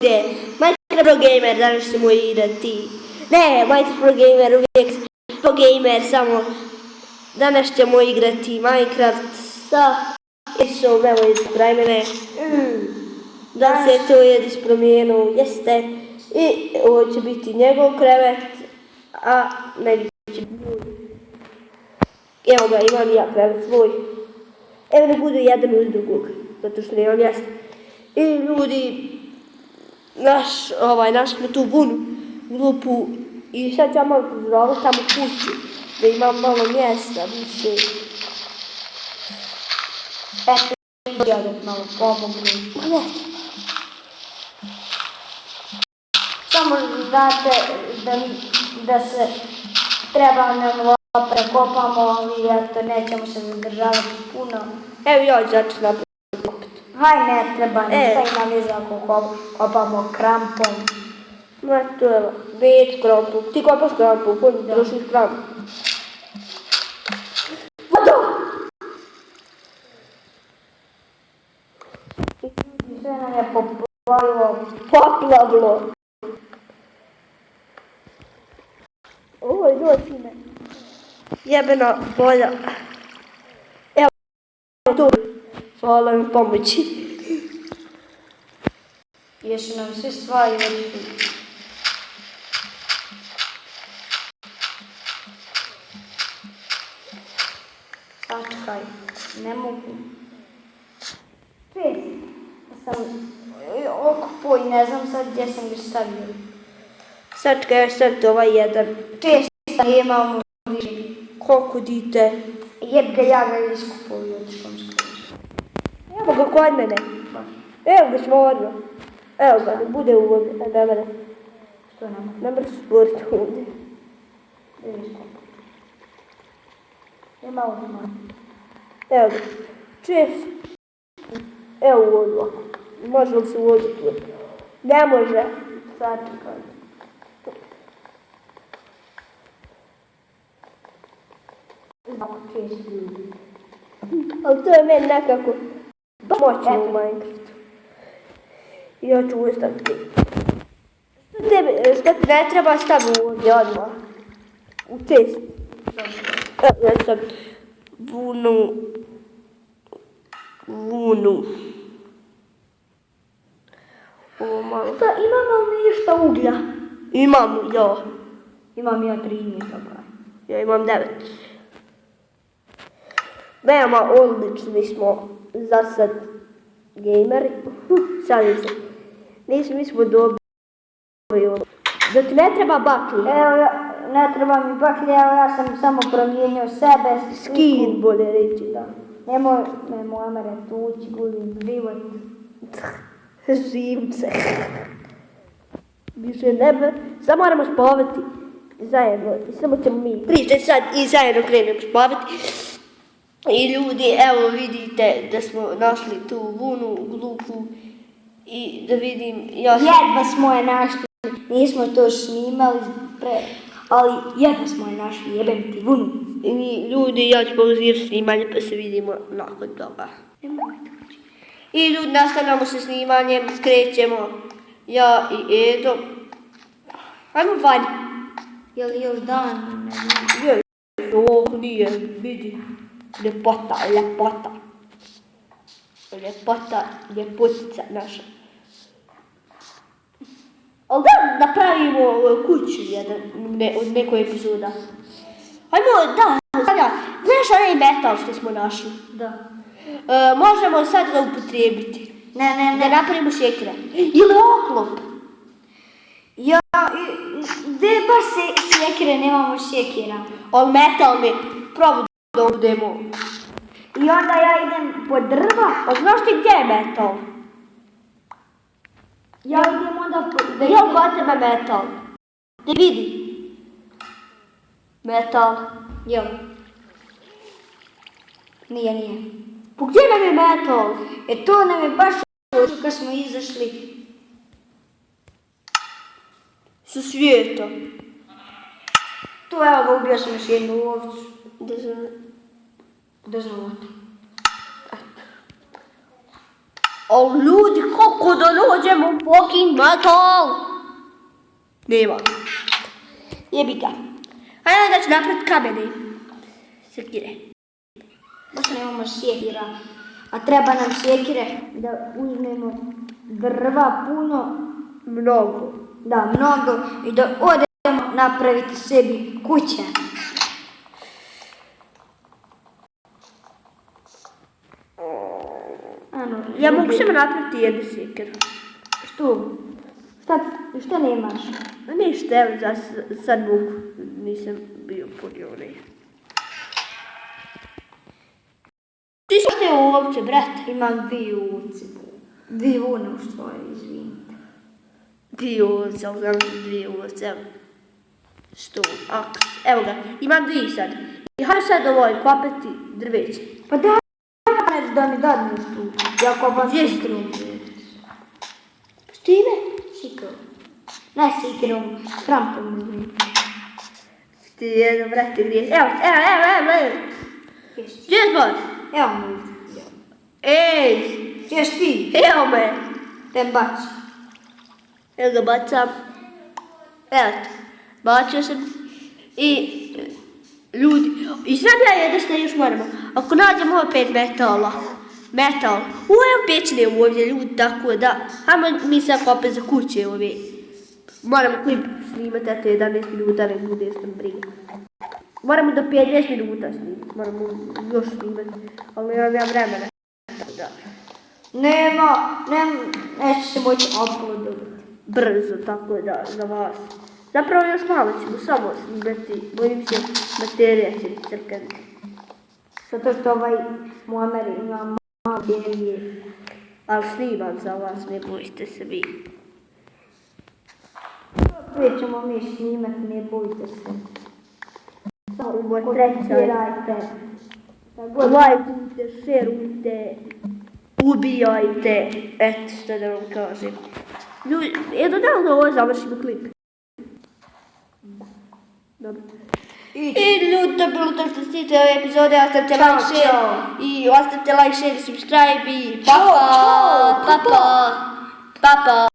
Minecraft Pro Gamer, danas ćemo igrati. Ne, Minecraft Pro Gamer, uvijek Pro Gamer, samo danas ćemo igrati Minecraft sa Isom, evo ispred mene. Da se to je promijenilo, jeste. I ovo će biti njegov krevet, a meni će biti. Evo ga, imam ja krevet svoj. Evo ne budu jedan uz drugog, zato što nemam mjesta. I ljudi, našli smo tu bunu glupu i sad ću ja malo pozdravu tamo kuću, da imam malo mjesta više. Eto, ja da malo pomognu. Samo znate da se treba nam prekopamo, ali eto, nećemo se zadržavati puno. Evo ja ću napred. Haj, ne treba, ne stavi nam je ako kopamo krampom. Ma to je već krampom. Ti kopaš krampom, koji trošiš kramp. Vodo! Sve nam je poplavilo. Oj, doći me. Jebena polja. Evo tu. Hvala mi pomoći. Jesu nam sve stvari odšli. Sačekaj, ne mogu. Čest sam okupo i ne znam sad gdje sam ga stavio. Sačekaj, još sad ovaj jedan. Čest sam imao više. Koliko dite? Jeb ga, ja ga iskupo i otiškom skoro. Evo ga kod mene. Evo ga stvorno. Evo ga, ne bude uvode, a ne mene. Što nema? Ne mre stvoriti ovdje. Gdje je iskupo? Ima ovdje malo. Evo ga. Čest. Evo uvodu ovako. Može li se uvoditi? Ne može. Sačekaj. Znamo čest ljudi. Ali to je meni nekako moćno u Minecraftu. I ja ću ustaviti. Što ti ne treba staviti ovdje odmah? U čest. Evo ja sam vunu. Ovo malo. Pa imamo li ništa uglja? Imam, ja. Imam ja 13 dobra. Ja imam 9. Veoma odlični smo za sad gameri. Šalim se. Mi smo dobri. Da ti ne treba baklji. Evo, ne treba mi baklji, evo ja sam samo promijenio sebe. Skin, bolje reći, da. Nemoj Amere tući, gulim život. Živce. Više nebe. Sad moramo spavati zajedno. I samo ćemo mi pričati sad i zajedno krenemo spavati. I ljudi, evo vidite da smo našli tu vunu glupu. I da vidim, Jedva smo je našli. Nismo to snimali ali jedva smo je našli, jebem ti vunu. I ljudi, ja ću pauzirati snimanje pa se vidimo nakon toga. I ljudi, nastavljamo sa snimanjem, krećemo ja i Edo. Ajmo vanj. Je li još dan? Je, ovo nije, vidi. Ljepota. Ljepotica naša. Ali da napravimo kuću od nekoj epizoda. Ajmo, znaš onaj metal što smo našli? Da. Možemo sad ga upotrijebiti. Ne. Da napravimo šekira. Ili oklop. Ja, gdje baš sjekire, nemamo sjekira. Ali metal mi, probaj da budemo. I onda ja idem po drva. A znaš ti gdje je metal? Ja idem onda po... Jel kod tebe metal? Da vidi. Metal. Jel? Nije. Po gdje nam je metal? To nam je baš kad smo izašli. Sa svijeta. Tu evo ga, ubio sam još jednu ovcu. Da znam. Držam ovdje. O ljudi, kako da nađemo fucking metal? Nema. Jebi ga. Ajde da ću napraviti kamene. Sekire. Možda nemamo sjekira. A treba nam sjekire da uzmemo drva puno. Mnogo. Da, mnogo. I da odemo napraviti sebi kuće. Ano, Ja mogu samo napraviti jednu sjekiru. Šta nemaš? Ništa, evo sad mogu. Nisam bio punio onaj. Ti što je uopće, brate? Imam dvije ulice. Dvije vune u stvari, izvinite. Dvije ulice, ali znam dvije ulice, evo. Što, aks, evo ga, imam dvije sad. I hajde sad kopati drveće. Pa da mi dadneš tu. Ja kopam Gdje si? sikrom. S time? Sikrom. Ne sikrom, krampom uzmi. Ti jedno, brate, gdje? Evo. Gdje je zbog? Evo me. Ej, Ješ ti? evo me. Ten baci. Evo ga bacam. Evo te. Bacio sam. I ljudi. I znam ja jednostavno još moramo. Ako nađemo opet metal. Ovo pećne ovdje ljudi, tako da. Hajmo mi sad kopati za kuće ove. Moramo klip snimati, eto 11 minuta, ne bude sam briga. Moramo do 15 minuta snimati, moramo još snimati, ali nemam vremena. Da. Neće se moći uploadovati. Brzo, tako da, za vas. Zapravo još malo ćemo samo snimati, bojim se materija će crkati. Zato što Muammer ima malo baterije. Ali snimam za vas, ne bojite se vi. Prije ćemo mi snimati, ne bojite se. Samo komentirajte. Lajkujte, šerujte, ubijajte, eto što da vam kažem. Ljudi, da ovo završimo klip. Dobro. I ljudi, to je bilo to što ste ove epizode, ostavite like, share i ostavite like, share i subscribe i pa pa.